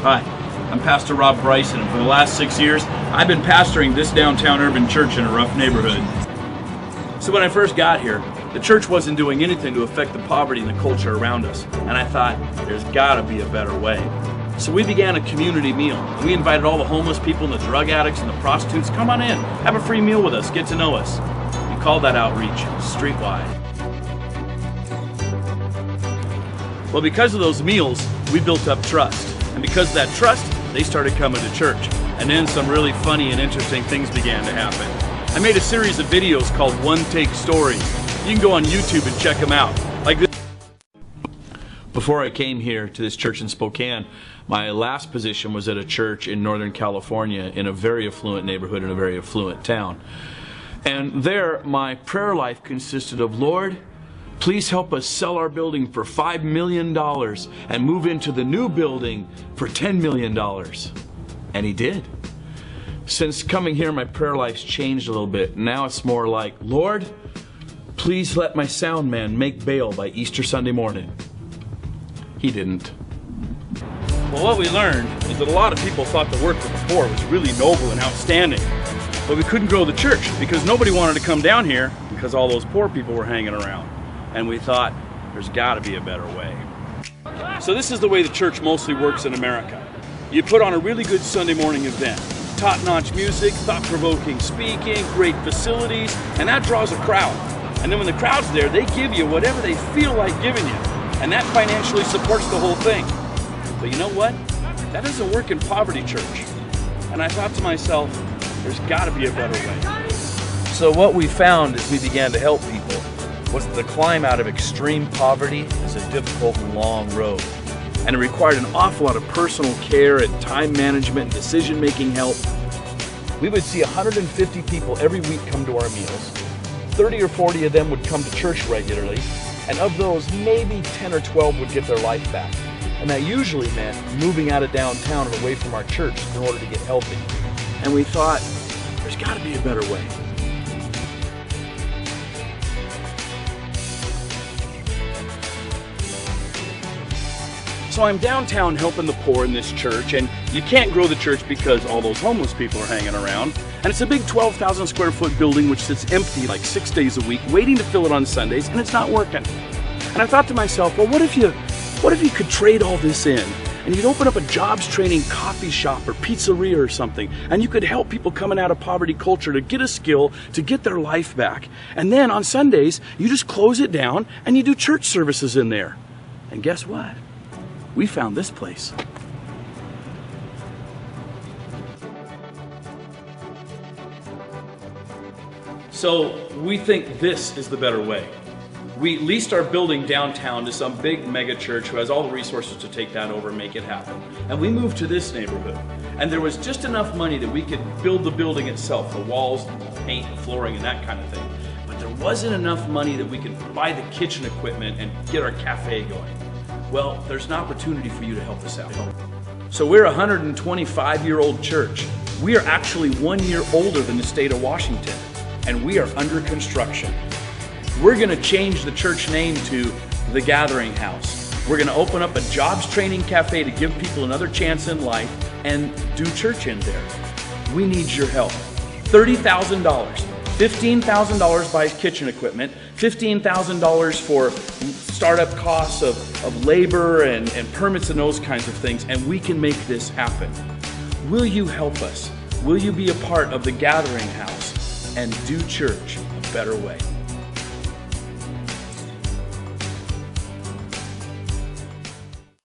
Hi, I'm Pastor Rob Bryson, and for the last 6 years, I've been pastoring this downtown urban church in a rough neighborhood. So when I first got here, the church wasn't doing anything to affect the poverty and the culture around us, and I thought, there's gotta be a better way. So we began a community meal. We invited all the homeless people and the drug addicts and the prostitutes, come on in, have a free meal with us, get to know us. We called that outreach streetwide. Well, because of those meals, we built up trust. And because of that trust, they started coming to church. And then some really funny and interesting things began to happen. I made a series of videos called One Take Stories. You can go on YouTube and check them out. Like this. Before I came here to this church in Spokane, my last position was at a church in Northern California in a very affluent neighborhood in a very affluent town. And there, my prayer life consisted of, Lord, please help us sell our building for $5 million and move into the new building for $10 million. And he did. Since coming here, my prayer life's changed a little bit. Now it's more like, Lord, please let my sound man make bail by Easter Sunday morning. He didn't. Well, what we learned is that a lot of people thought the work with the poor was really noble and outstanding. But we couldn't grow the church because nobody wanted to come down here because all those poor people were hanging around. And we thought, there's got to be a better way. So this is the way the church mostly works in America. You put on a really good Sunday morning event. Top-notch music, thought-provoking speaking, great facilities, and that draws a crowd. And then when the crowd's there, they give you whatever they feel like giving you. And that financially supports the whole thing. But you know what? That doesn't work in poverty church. And I thought to myself, there's got to be a better way. So what we found as we began to help people was that the climb out of extreme poverty is a difficult and long road. And it required an awful lot of personal care and time management and decision-making help. We would see 150 people every week come to our meals. 30 or 40 of them would come to church regularly, and of those, maybe 10 or 12 would get their life back. And that usually meant moving out of downtown and away from our church in order to get healthy. And we thought, there's got to be a better way. So I'm downtown helping the poor in this church, and you can't grow the church because all those homeless people are hanging around. And it's a big 12,000 square foot building which sits empty like 6 days a week, waiting to fill it on Sundays, and it's not working. And I thought to myself, well, what if you could trade all this in, and you'd open up a jobs training coffee shop or pizzeria or something, and you could help people coming out of poverty culture to get a skill, to get their life back. And then on Sundays, you just close it down and you do church services in there. And guess what? We found this place. So we think this is the better way. We leased our building downtown to some big mega church who has all the resources to take that over and make it happen. And we moved to this neighborhood. And there was just enough money that we could build the building itself, the walls, the paint, flooring, and that kind of thing. But there wasn't enough money that we could buy the kitchen equipment and get our cafe going. Well, there's an opportunity for you to help us out. So we're a 125-year-old church. We are actually 1 year older than the state of Washington, and we are under construction. We're going to change the church name to The Gathering House. We're going to open up a jobs training cafe to give people another chance in life and do church in there. We need your help. $30,000. $15,000 buys kitchen equipment, $15,000 for startup costs of labor and permits and those kinds of things, and we can make this happen. Will you help us? Will you be a part of the Gathering House and do church a better way?